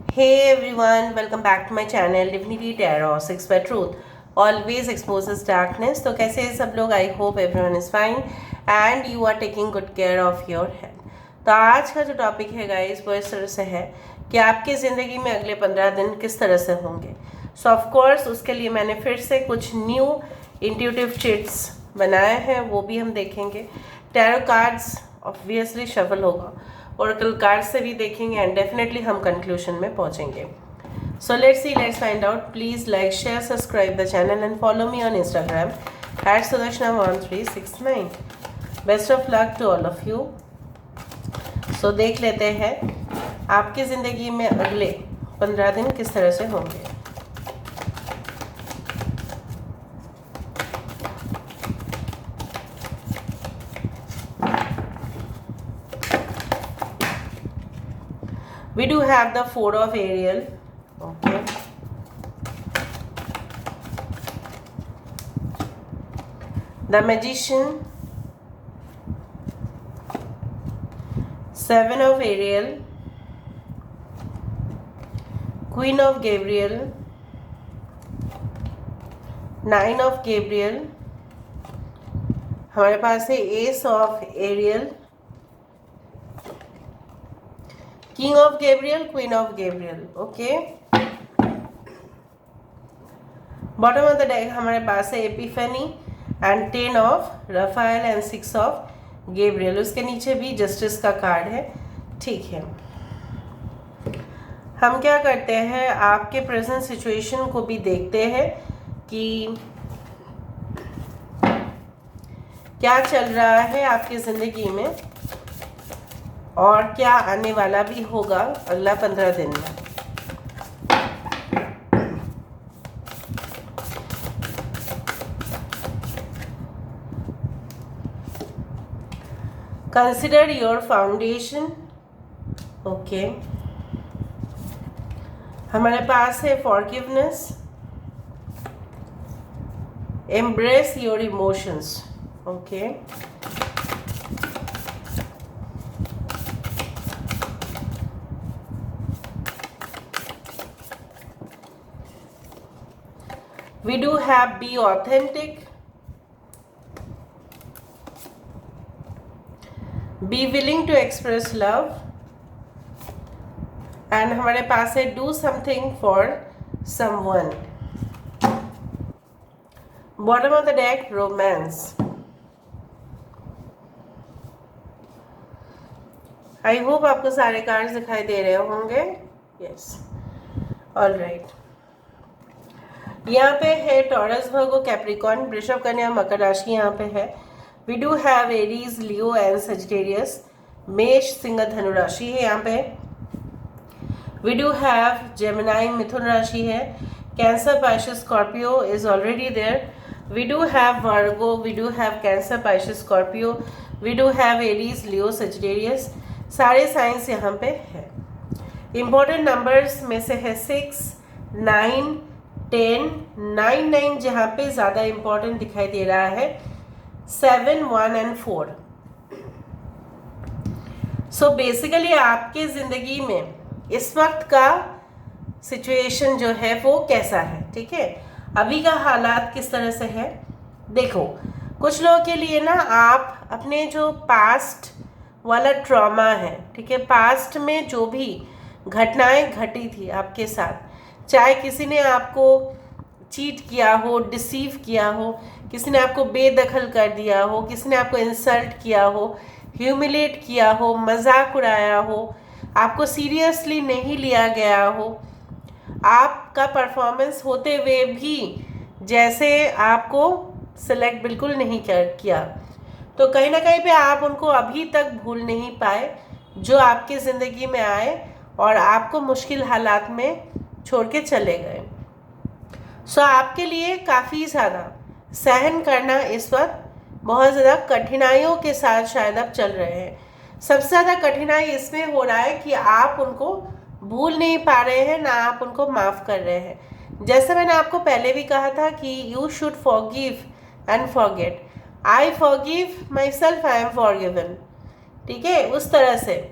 Hey everyone, welcome back to my channel Divinity Tarot 6 by Truth. Always exposes darkness. तो कैसे हैं सब लोग? I hope everyone is fine and you are taking good care of your health. तो आज का जो topic है गाइस वो इस तरह से है कि आपकी ज़िंदगी में अगले 15 दिन किस तरह से होंगे. सो ऑफ कोर्स उसके लिए मैंने फिर से कुछ न्यू इंट्यूटिव चिट्स बनाए हैं, वो भी हम देखेंगे. टैरो कार्ड्स ऑब्वियसली शफल होगा, ओरेकल कार्ड से भी देखेंगे एंड डेफिनेटली हम कंक्लूजन में पहुंचेंगे. So let's find out. Please like, share, subscribe the channel and follow me on Instagram @Sudashna1369. Best of luck to all of you. So देख लेते हैं आपकी ज़िंदगी में अगले 15 दिन किस तरह से होंगे. We do have the Four of Ariel. Okay. The Magician. Seven of Ariel. Queen of Gabriel. Nine of Gabriel. हमारे पास है Ace of Ariel. King of Gabriel, Queen of Gabriel. Okay. Bottom of the deck हमारे पास है Epiphany and 10 of Raphael and 6 of Gabriel. उसके नीचे भी Justice का card है. ठीक है, हम क्या करते हैं, आपके प्रेजेंट सिचुएशन को भी देखते हैं कि क्या चल रहा है आपकी ज़िंदगी में और क्या आने वाला भी होगा अगला 15 दिन में. Consider your foundation. ओके, हमारे पास है forgiveness. Embrace your emotions. Okay, we do have be authentic, be willing to express love, and हमारे पास है do something for someone. Bottom of the deck romance. I hope आपको सारे cards दिखाई दे रहे होंगे. Yes, all right. यहाँ पे है टॉरस, वर्गो, कैप्रिकॉर्न, वृषभ, कन्या, मकर राशि यहाँ पे है. We do have Aries, Leo and Sagittarius. मेष, सिंह, धनु राशि है यहाँ पे. वी डू हैव जेमिनाई, मिथुन राशि है. Cancer, Pisces, Scorpio is already there. We do have Virgo, we do have Cancer, Pisces, Scorpio. We do have Aries, Leo, Sagittarius. सारे साइंस यहाँ पे है. इम्पोर्टेंट नंबर्स में से है 6, 9, 10, 9 जहाँ पे ज़्यादा इम्पोर्टेंट दिखाई दे रहा है. 7, 1 एंड 4. सो बेसिकली आपके ज़िंदगी में इस वक्त का सिचुएशन जो है वो कैसा है. ठीक है, अभी का हालात किस तरह से है. देखो, कुछ लोगों के लिए ना आप अपने जो पास्ट वाला ट्रॉमा है, ठीक है, पास्ट में जो भी घटनाएं घटी थी आपके साथ, चाहे किसी ने आपको चीट किया हो, डिसीव किया हो, किसी ने आपको बेदखल कर दिया हो, किसी ने आपको इंसल्ट किया हो, ह्यूमिलेट किया हो, मजाक उड़ाया हो, आपको सीरियसली नहीं लिया गया हो, आपका परफॉर्मेंस होते हुए भी जैसे आपको सिलेक्ट बिल्कुल नहीं किया, तो कहीं ना कहीं पे आप उनको अभी तक भूल नहीं पाए जो आपकी ज़िंदगी में आए और आपको मुश्किल हालात में छोड़ के चले गए. सो आपके लिए काफ़ी ज़्यादा सहन करना इस वक्त बहुत ज़्यादा कठिनाइयों के साथ शायद आप चल रहे हैं. सबसे ज़्यादा कठिनाई इसमें हो रहा है कि आप उनको भूल नहीं पा रहे हैं, ना आप उनको माफ़ कर रहे हैं. जैसे मैंने आपको पहले भी कहा था कि you should forgive and forget. I forgive my self, I am forgiven. ठीक है, उस तरह से.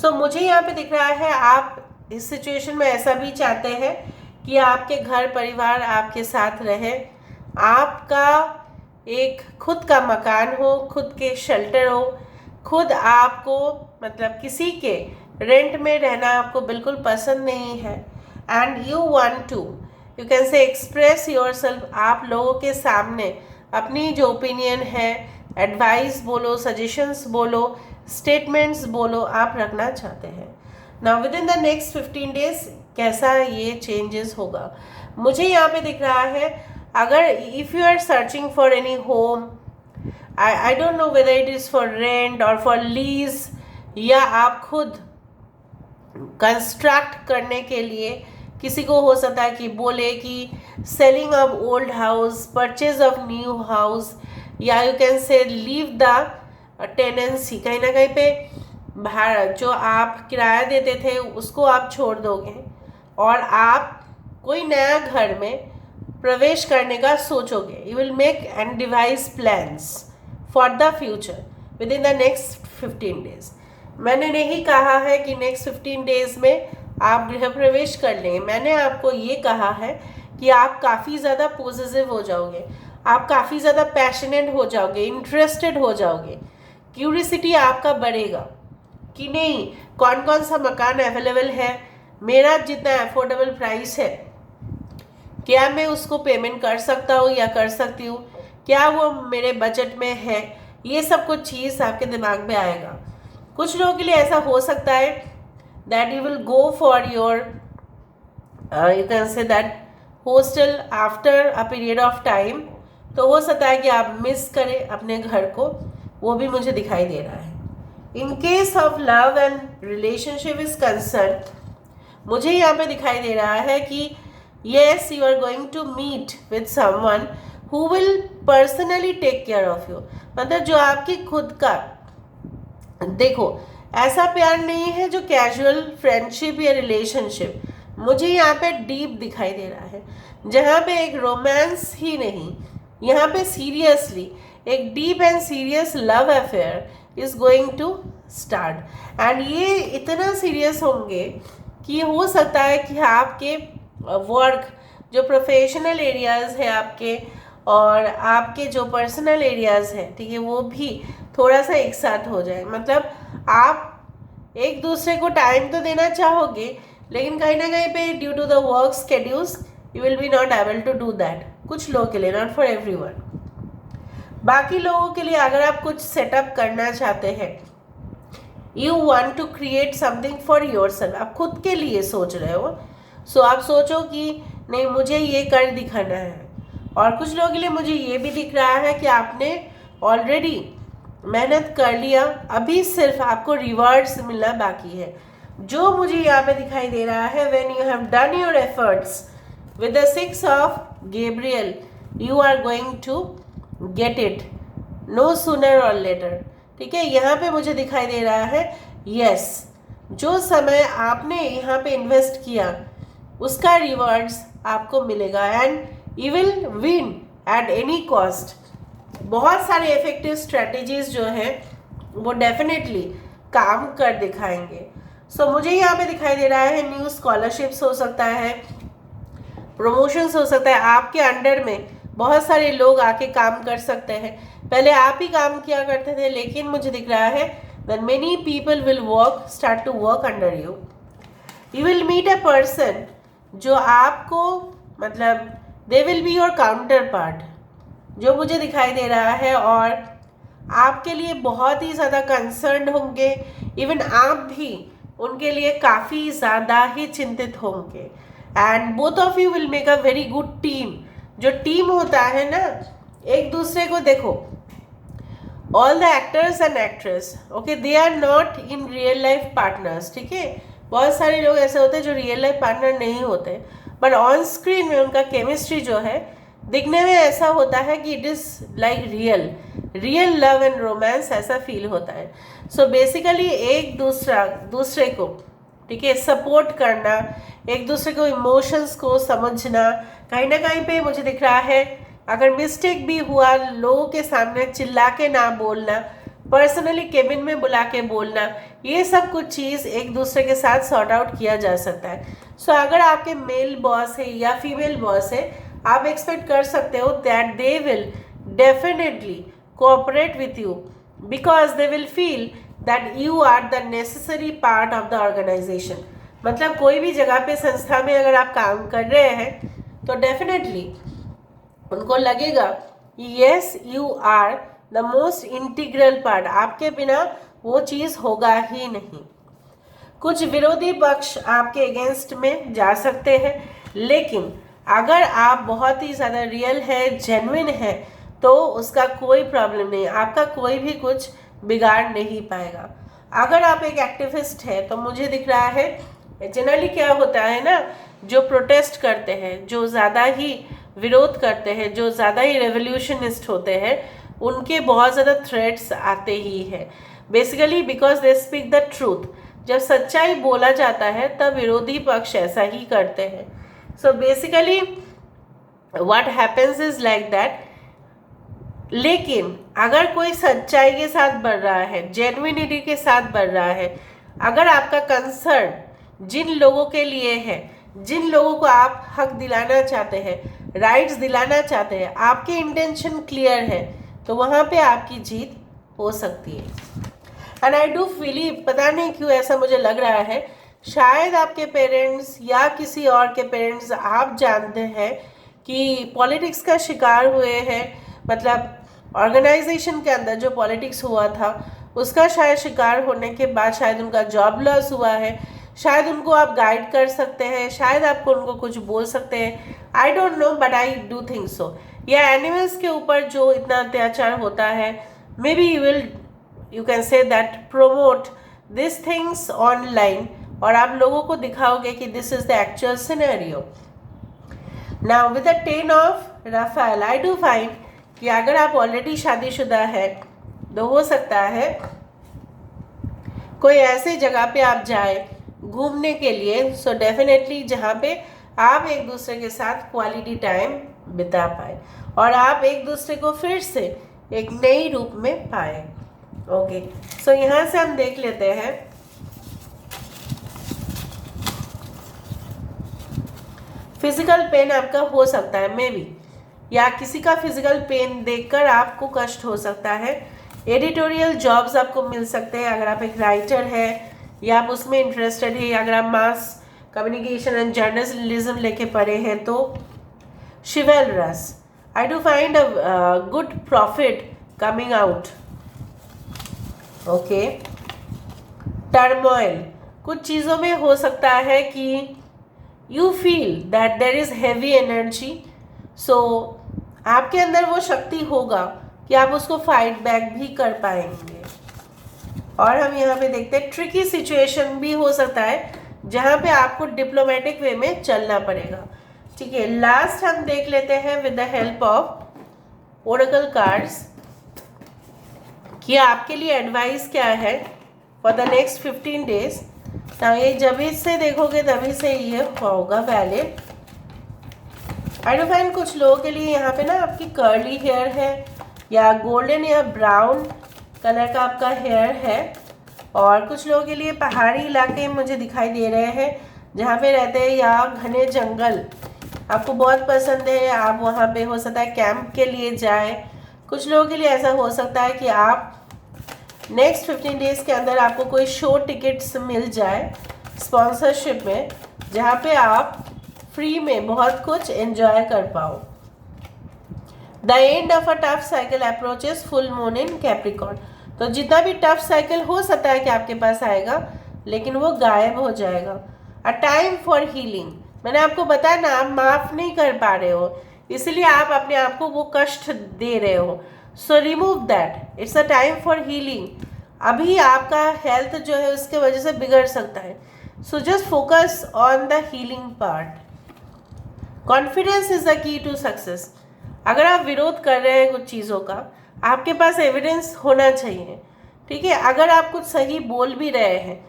सो मुझे यहाँ पे दिख रहा है आप इस सिचुएशन में ऐसा भी चाहते हैं कि आपके घर परिवार आपके साथ रहे, आपका एक खुद का मकान हो, खुद के शेल्टर हो, खुद आपको मतलब किसी के रेंट में रहना आपको बिल्कुल पसंद नहीं है। And you want to, you can say express yourself, आप लोगों के सामने अपनी जो ओपिनियन है, एडवाइस बोलो, सजेशंस बोलो, स्टेटमेंट्स बोलो, आप रखना चाहते हैं। Now with in the next 15 days कैसा ये चेंजेस होगा मुझे यहाँ पे दिख रहा है। अगर if you are searching for any home, I don't know whether it is for rent or for lease, या आप खुद कंस्ट्रक्ट करने के लिए, किसी को हो सकता है कि बोले कि selling of old house, purchase of new house, या you can say leave the tenancy, कहीं ना कहीं पे भाड़ा जो आप किराया देते थे उसको आप छोड़ दोगे और आप कोई नया घर में प्रवेश करने का सोचोगे। You will make and device plans for the future with in the next 15 days. मैंने नहीं कहा है कि नेक्स्ट 15 डेज में आप गृह प्रवेश कर लें, मैंने आपको ये कहा है कि आप काफ़ी ज़्यादा पॉजिटिव हो जाओगे, आप काफ़ी ज़्यादा पैशनेट हो जाओगे, इंटरेस्टेड हो जाओगे, क्यूरियसिटी आपका बढ़ेगा कि नहीं कौन कौन सा मकान अवेलेबल है, मेरा जितना अफोर्डेबल प्राइस है क्या मैं उसको पेमेंट कर सकता हूँ या कर सकती हूँ, क्या वो मेरे बजट में है, ये सब कुछ चीज़ आपके दिमाग में आएगा। कुछ लोगों के लिए ऐसा हो सकता है that you will go for your you can say that hostel after a period of time, तो हो सकता है कि आप मिस करें अपने घर को, वो भी मुझे दिखाई दे रहा है। In case of love and relationship is concern, मुझे यहाँ पे दिखाई दे रहा है कि yes you are going to meet with someone who will personally take care of you, मतलब जो आपकी खुद का, देखो ऐसा प्यार नहीं है जो कैजुअल फ्रेंडशिप या रिलेशनशिप, मुझे यहाँ पे डीप दिखाई दे रहा है, जहाँ पे एक रोमांस ही नहीं, यहाँ पे सीरियसली एक deep and serious love affair is going to start. And ये इतना सीरियस होंगे कि हो सकता है कि आपके वर्क जो प्रोफेशनल एरियाज़ है आपके और आपके जो पर्सनल एरियाज़ हैं, ठीक है, वो भी थोड़ा सा एक साथ हो जाए। मतलब आप एक दूसरे को टाइम तो देना चाहोगे, लेकिन कहीं ना कहीं पे due to the work schedules you will be not able to do that. कुछ लोगों के लिए, नॉट फॉर एवरीवन। बाकी लोगों के लिए अगर आप कुछ सेटअप करना चाहते हैं, you want to create something for yourself, आप खुद के लिए सोच रहे हो, सो आप सोचो कि नहीं मुझे ये कर दिखाना है। और कुछ लोगों के लिए मुझे ये भी दिख रहा है कि आपने ऑलरेडी मेहनत कर लिया, अभी सिर्फ आपको रिवार्ड्स मिलना बाकी है। जो मुझे यहाँ पे दिखाई दे रहा है, when you have done your efforts with the 6 of Gabriel, you are going to get it no sooner or later, ठीक है। यहाँ पे मुझे दिखाई दे रहा है यस, जो समय आपने यहाँ पे इन्वेस्ट किया उसका रिवार्ड्स आपको मिलेगा and you will win at any cost. बहुत सारे इफेक्टिव स्ट्रेटजीज जो हैं वो डेफिनेटली काम कर दिखाएंगे। सो मुझे यहाँ पे दिखाई दे रहा है न्यू स्कॉलरशिप्स हो सकता है, प्रमोशंस हो सकता है, आपके अंडर में बहुत सारे लोग आके काम कर सकते हैं। पहले आप ही काम किया करते थे, लेकिन मुझे दिख रहा है that many people will start to work under you. You will meet a person जो आपको मतलब they will be your counterpart, जो मुझे दिखाई दे रहा है, और आपके लिए बहुत ही ज़्यादा कंसर्न होंगे। इवन आप भी उनके लिए काफ़ी ज़्यादा ही चिंतित होंगे। And both of you will make a very good team. जो टीम होता है ना, एक दूसरे को देखो, all the actors and actress, okay, they are not in real life partners, ठीक है। बहुत सारे लोग ऐसे होते हैं जो रियल लाइफ पार्टनर नहीं होते, बट ऑन स्क्रीन में उनका केमिस्ट्री जो है दिखने में ऐसा होता है कि it is like real love and romance, ऐसा फील होता है। सो बेसिकली एक दूसरे को, ठीक है, सपोर्ट करना, एक दूसरे को इमोशंस को समझना। कहीं ना कहीं पे मुझे दिख रहा है अगर मिस्टेक भी हुआ, लोगों के सामने चिल्ला के ना बोलना, पर्सनली केबिन में बुला के बोलना, ये सब कुछ चीज़ एक दूसरे के साथ सॉर्ट आउट किया जा सकता है। सो अगर आपके मेल बॉस है या फीमेल बॉस है, आप एक्सपेक्ट कर सकते हो that they will definitely cooperate with you because they will feel that you are the necessary part of the organisation. मतलब कोई भी जगह पे संस्था में अगर आप काम कर रहे हैं तो डेफिनेटली उनको लगेगा yes you are the most integral part, आपके बिना वो चीज़ होगा ही नहीं। कुछ विरोधी पक्ष आपके अगेंस्ट में जा सकते हैं, लेकिन अगर आप बहुत ही ज़्यादा रियल है, जेन्युइन है, तो उसका कोई प्रॉब्लम नहीं, आपका कोई भी कुछ बिगाड़ नहीं पाएगा। अगर आप एक एक्टिविस्ट है तो मुझे दिख रहा है जनरली क्या होता है ना, जो प्रोटेस्ट करते हैं, जो ज़्यादा ही विरोध करते हैं, जो ज़्यादा ही रेवोल्यूशनिस्ट होते हैं, उनके बहुत ज़्यादा थ्रेट्स आते ही हैं basically because they speak the truth. जब सच्चाई बोला जाता है तब विरोधी पक्ष ऐसा ही करते हैं। So basically what happens is like that. लेकिन अगर कोई सच्चाई के साथ बढ़ रहा है, जेन्युइनिटी के साथ बढ़ रहा है, अगर आपका कंसर्न जिन लोगों के लिए है, जिन लोगों को आप हक दिलाना चाहते हैं, राइट्स दिलाना चाहते हैं, आपके इंटेंशन क्लियर है, तो वहाँ पे आपकी जीत हो सकती है। एंड आई डू फील, पता नहीं क्यों ऐसा मुझे लग रहा है, शायद आपके पेरेंट्स या किसी और के पेरेंट्स, आप जानते हैं कि पॉलिटिक्स का शिकार हुए हैं, मतलब ऑर्गेनाइजेशन के अंदर जो पॉलिटिक्स हुआ था उसका शायद शिकार होने के बाद शायद उनका जॉब लॉस हुआ है, शायद उनको आप गाइड कर सकते हैं, शायद आपको उनको कुछ बोल सकते हैं, I don't know but I do think so. या एनिमल्स के ऊपर जो इतना अत्याचार होता है, maybe you can say that promote this things online, और आप लोगों को दिखाओगे कि this is the actual scenario. Now with the 10 of Raphael I do find कि अगर आप ऑलरेडी शादीशुदा है तो हो सकता है कोई ऐसी जगह पे आप जाए घूमने के लिए, सो डेफिनेटली जहाँ पे आप एक दूसरे के साथ क्वालिटी टाइम बिता पाए और आप एक दूसरे को फिर से एक नई रूप में पाए। ओके, सो यहाँ से हम देख लेते हैं फिजिकल पेन आपका हो सकता है मे बी, या किसी का फिजिकल पेन देखकर आपको कष्ट हो सकता है। एडिटोरियल जॉब्स आपको मिल सकते हैं अगर आप एक राइटर है या आप उसमें इंटरेस्टेड है, अगर आप मास कम्युनिकेशन एंड जर्नलिज्म लेके पढ़े हैं तो। Chivalrous, I do find a good profit coming out. Okay, turmoil, कुछ चीज़ों में हो सकता है कि you feel that there is heavy energy, so आपके अंदर वो शक्ति होगा कि आप उसको फाइट बैक भी कर पाएंगे। और हम यहाँ पे देखते हैं ट्रिकी सिचुएशन भी हो सकता है जहाँ पे आपको डिप्लोमेटिक वे में चलना पड़ेगा। ठीक है, लास्ट हम देख लेते हैं with the help of Oracle cards कि आपके लिए एडवाइस क्या है फॉर द नेक्स्ट 15 डेज। तो ये जब से देखोगे तभी से ये होगा वैलिड। आई डू फाइंड कुछ लोगों के लिए यहाँ पे ना आपकी कर्ली हेयर है या गोल्डन या ब्राउन कलर का आपका हेयर है, और कुछ लोगों के लिए पहाड़ी इलाके मुझे दिखाई दे रहे हैं जहाँ पे रहते हैं, या घने जंगल आपको बहुत पसंद है, आप वहाँ पे हो सकता है कैंप के लिए जाएं। कुछ लोगों के लिए ऐसा हो सकता है कि आप नेक्स्ट 15 डेज़ के अंदर आपको कोई शो टिकट्स मिल जाए स्पॉन्सरशिप में, जहाँ पे आप फ्री में बहुत कुछ एंजॉय कर पाओ। The end of a tough cycle approaches full moon in Capricorn, तो जितना भी टफ साइकिल हो सकता है कि आपके पास आएगा लेकिन वो गायब हो जाएगा। अ टाइम फॉर हीलिंग, मैंने आपको बताया ना आप माफ़ नहीं कर पा रहे हो, इसलिए आप अपने आप को वो कष्ट दे रहे हो। So remove that, it's a time for healing. अभी आपका हेल्थ जो है उसके वजह से बिगड़ सकता है, so just focus on the healing part. Confidence is the key to success, अगर आप विरोध कर रहे हैं कुछ चीज़ों का, आपके पास एविडेंस होना चाहिए। ठीक है, अगर आप कुछ सही बोल भी रहे हैं,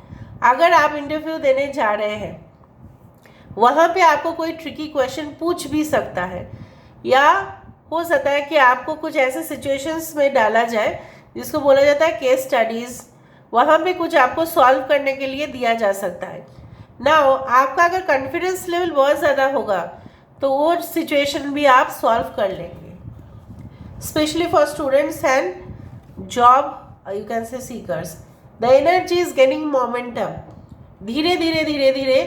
अगर आप इंटरव्यू देने जा रहे हैं, वहाँ पे आपको कोई ट्रिकी क्वेश्चन पूछ भी सकता है, या हो सकता है कि आपको कुछ ऐसे सिचुएशंस में डाला जाए जिसको बोला जाता है केस स्टडीज़, वहाँ पे कुछ आपको सॉल्व करने के लिए दिया जा सकता है ना। आपका अगर कॉन्फिडेंस लेवल बहुत ज़्यादा होगा तो वो सिचुएशन भी आप सॉल्व कर लेंगे, specially for students and job you can से seekers. The energy is gaining momentum, धीरे धीरे धीरे धीरे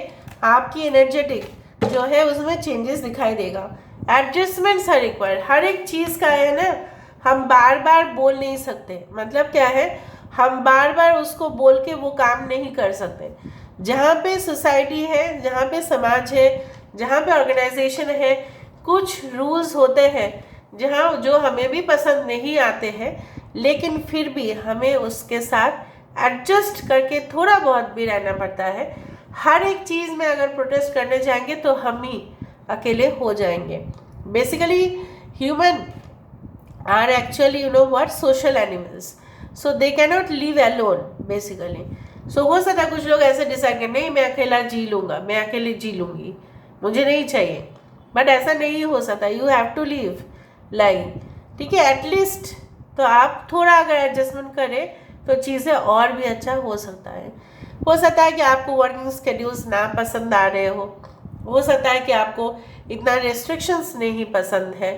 आपकी एनर्जेटिक जो है उसमें चेंजेस दिखाई देगा। एडजस्टमेंट्स आर रिक्वायर्ड, हर एक चीज़ का है ना, हम बार बार बोल नहीं सकते। मतलब क्या है, हम बार बार उसको बोल के वो काम नहीं कर सकते। जहाँ पे सोसाइटी है, जहाँ पे समाज है, जहाँ पे ऑर्गेनाइजेशन है, कुछ रूल्स होते हैं जहाँ जो हमें भी पसंद नहीं आते हैं, लेकिन फिर भी हमें उसके साथ एडजस्ट करके थोड़ा बहुत भी रहना पड़ता है। हर एक चीज़ में अगर प्रोटेस्ट करने जाएंगे तो हम ही अकेले हो जाएंगे। Basically human are actually you know what social animals, so they can not live alone basically. So हो सकता है कुछ लोग ऐसे डिसाइड करें नहीं मैं अकेला जी लूँगा, मैं अकेले जी लूँगी, मुझे नहीं चाहिए, बट ऐसा नहीं हो सकता। You have to live life, ठीक है। एटलीस्ट तो आप थोड़ा अगर एडजस्टमेंट करें तो चीज़ें और भी अच्छा हो सकता है। हो सकता है कि आपको वर्किंग स्केड्यूल्स ना पसंद आ रहे हो सकता है कि आपको इतना रेस्ट्रिक्शंस नहीं पसंद है,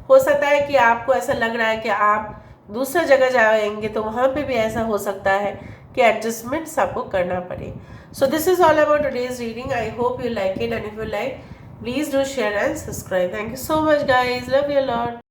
हो सकता है कि आपको ऐसा लग रहा है कि आप दूसरा जगह जाएंगे तो वहाँ पे भी ऐसा हो सकता है कि एडजस्टमेंट्स आपको करना पड़े। So this is all about today's reading. I hope you like it, and if you like please do share and subscribe. Thank you so much guys, love you lot.